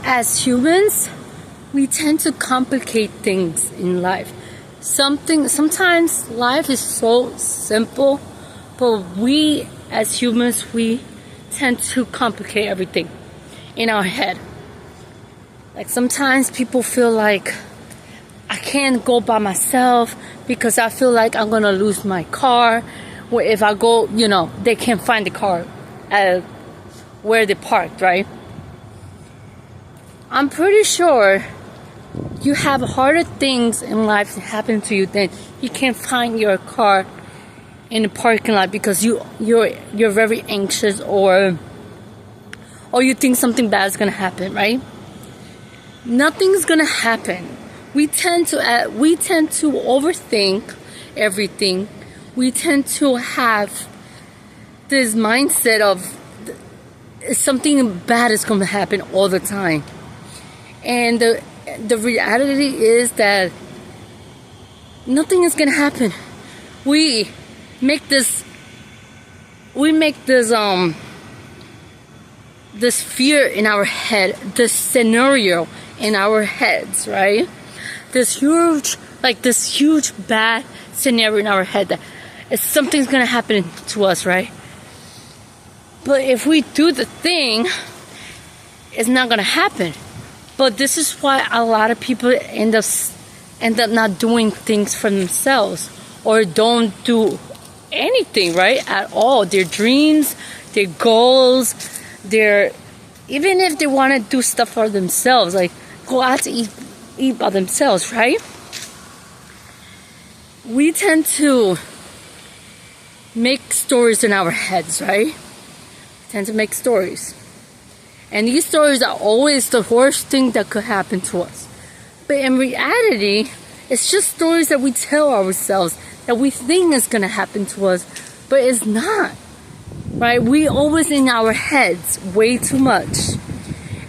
As humans, we tend to complicate things in life. Sometimes life is so simple, but we as humans, we tend to complicate everything in our head. Like sometimes people feel like I can't go by myself because I feel like I'm gonna lose my car. Or if I go, they can't find the car where they parked, right? I'm pretty sure you have harder things in life that happen to you than you can't find your car in the parking lot because you're very anxious or you think something bad is gonna happen, right? Nothing's gonna happen. We tend to overthink everything. We tend to have this mindset of something bad is gonna happen all the time. And the reality is that nothing is gonna happen. We make this fear in our head, this scenario in our heads, right? This huge bad scenario in our head that something's gonna happen to us, right? But if we do the thing, it's not gonna happen. But this is why a lot of people end up not doing things for themselves or don't do anything, right, at all. Their dreams, their goals, even if they want to do stuff for themselves, like go out to eat by themselves, right? We tend to make stories in our heads, right? We tend to make stories. And these stories are always the worst thing that could happen to us. But in reality, it's just stories that we tell ourselves that we think is going to happen to us, but it's not. Right? We always in our heads way too much.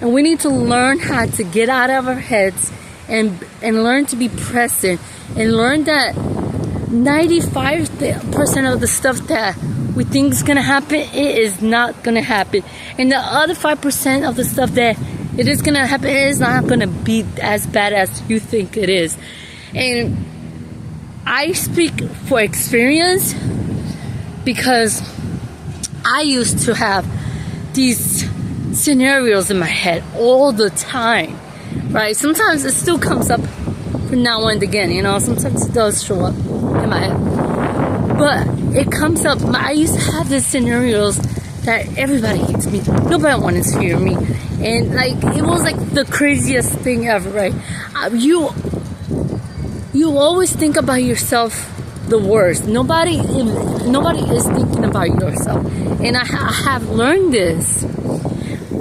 And we need to learn how to get out of our heads and learn to be present and learn that 95% of the stuff that we think is going to happen, it is not going to happen. And the other 5% of the stuff that it is going to happen, it is not going to be as bad as you think it is. And I speak for experience because I used to have these scenarios in my head all the time, right? Sometimes it still comes up from now and again, sometimes it does show up in my head. But it comes up, I used to have these scenarios that everybody hates me, nobody wants to hear me. And it was the craziest thing ever, right? You always think about yourself the worst. Nobody is thinking about yourself. And I have learned this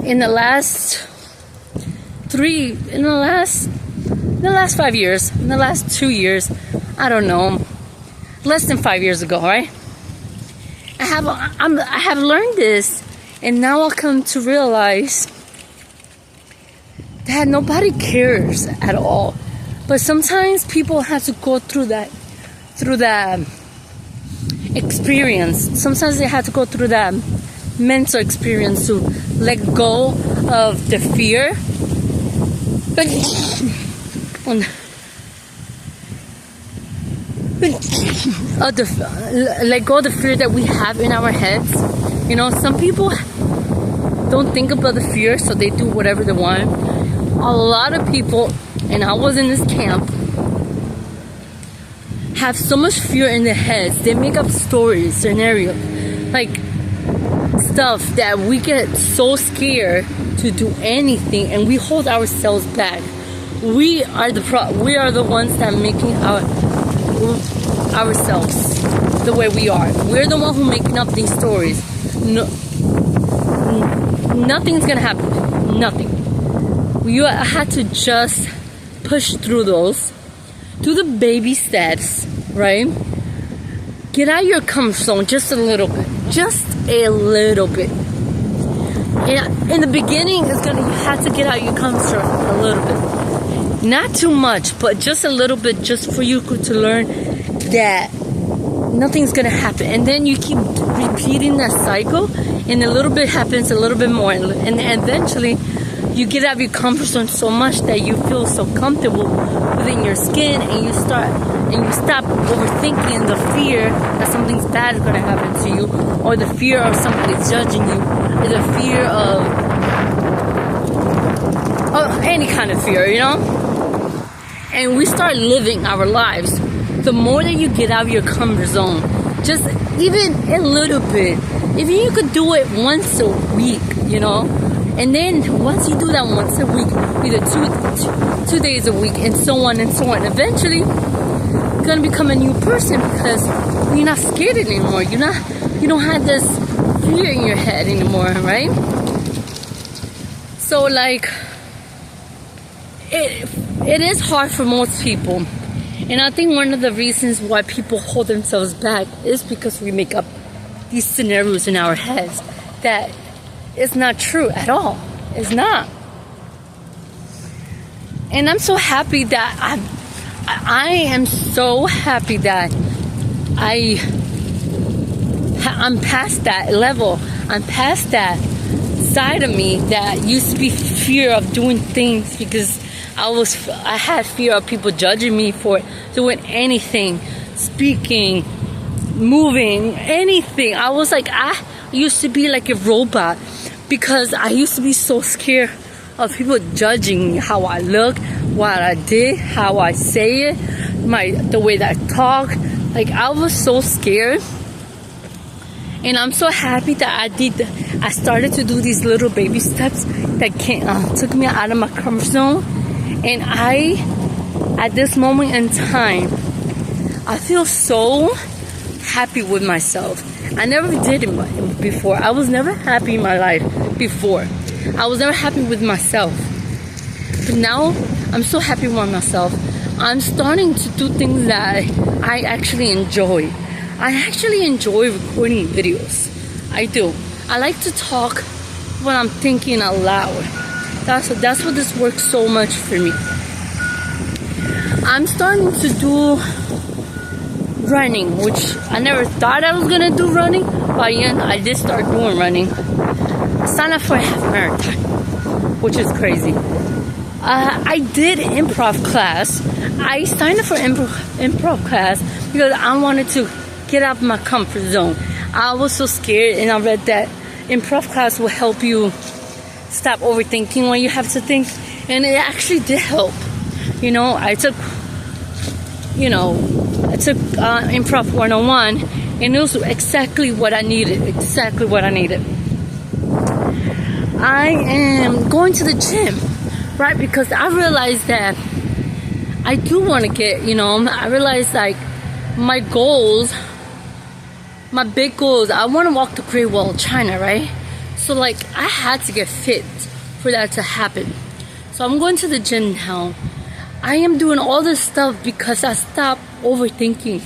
in the last 5 years, in the last 2 years, I don't know, less than 5 years ago, right? I have learned this, and now I come to realize that nobody cares at all. But sometimes people have to go through that experience. Sometimes they have to go through that mental experience to let go of the fear. Let go of the fear that we have in our heads. Some people don't think about the fear, so they do whatever they want. A lot of people, and I was in this camp, have so much fear in their heads. They make up stories, scenarios, stuff that we get so scared to do anything, and we hold ourselves back. We are the ones that are making ourselves the way we are. We're the one who making up these stories. Nothing's gonna happen. Nothing. You had to just push through those. Do the baby steps, right? Get out of your comfort zone just a little bit. Just a little bit. In the beginning, you have to get out of your comfort zone a little bit. Not too much, but just a little bit, just for you to learn that nothing's gonna happen. And then you keep repeating that cycle, and a little bit happens, a little bit more, and eventually you get out of your comfort zone so much that you feel so comfortable within your skin, and you stop overthinking the fear that something's bad is going to happen to you, or the fear of somebody judging you, or the fear of any kind of fear, and we start living our lives. The more that you get out of your comfort zone, just even a little bit, if you could do it once a week, and then once you do that once a week, either two days a week, and so on, eventually you're gonna become a new person because you're not scared anymore. You don't have this fear in your head anymore, right? So it is hard for most people. And I think one of the reasons why people hold themselves back is because we make up these scenarios in our heads that is not true at all. It's not. And I'm so happy that I am so happy that I'm past that level. I'm past that side of me that used to be fear of doing things because I had fear of people judging me for doing anything, speaking, moving, anything. I used to be like a robot because I used to be so scared of people judging me, how I look, what I did, how I say it, the way that I talk. I was so scared. And I'm so happy that I started to do these little baby steps that took me out of my comfort zone. And at this moment in time, I feel so happy with myself. I never did it before. I was never happy in my life before. I was never happy with myself. But now, I'm so happy with myself. I'm starting to do things that I actually enjoy. I actually enjoy recording videos. I do. I like to talk when I'm thinking out loud. That's what this works so much for me. I'm starting to do running, which I never thought I was gonna do running, but yeah, I did start doing running. I signed up for a half marathon, which is crazy. I did improv class. I signed up for improv class because I wanted to get out of my comfort zone. I was so scared, and I read that improv class will help you stop overthinking when you have to think, and it actually did help. I took improv 101, and it was exactly what I needed. I am going to the gym, right? Because I realized that I do want to get, I realized my goals, my big goals, I want to walk the Great Wall of China, right? So I had to get fit for that to happen. So I'm going to the gym now. I am doing all this stuff because I stopped overthinking.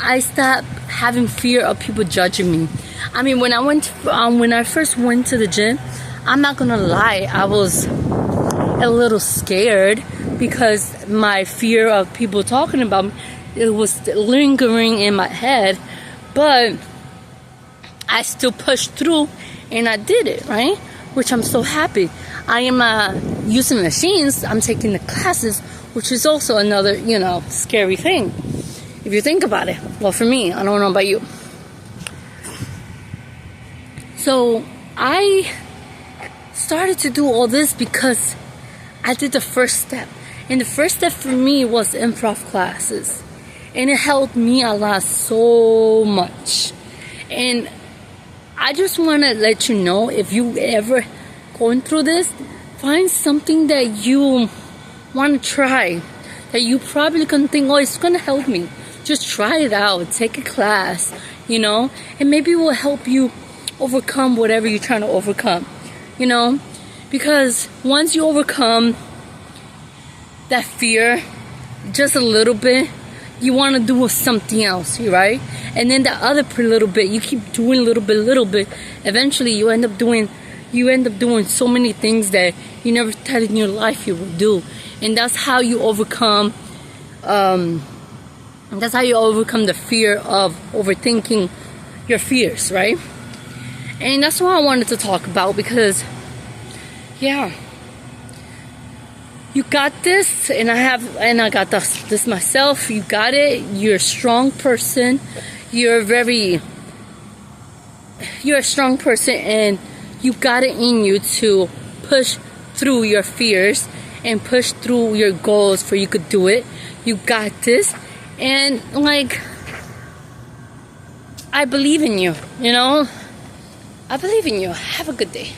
I stopped having fear of people judging me. I mean, when I first went to the gym, I'm not gonna lie, I was a little scared because my fear of people talking about me, it was lingering in my head. But I still pushed through and I did it, right? Which I'm so happy. I am using machines. I'm taking the classes, which is also another, scary thing. If you think about it. Well, for me, I don't know about you. So I started to do all this because I did the first step. And the first step for me was improv classes. And it helped me a lot so much. And I just want to let you know, if you ever going through this, find something that you want to try, that you probably can think, oh, it's going to help me. Just try it out. Take a class, and maybe it will help you overcome whatever you're trying to overcome, because once you overcome that fear just a little bit, you want to do something else, right? And then the other little bit, you keep doing little bit. Eventually, you end up doing so many things that you never thought in your life you would do. And that's how you overcome. That's how you overcome the fear of overthinking your fears, right? And that's what I wanted to talk about because, yeah, You got this, and I got this myself. You got it. You're a strong person. You're a strong person, and you got it in you to push through your fears and push through your goals, for you could do it. You got this. And like, I believe in you, you know? I believe in you. Have a good day.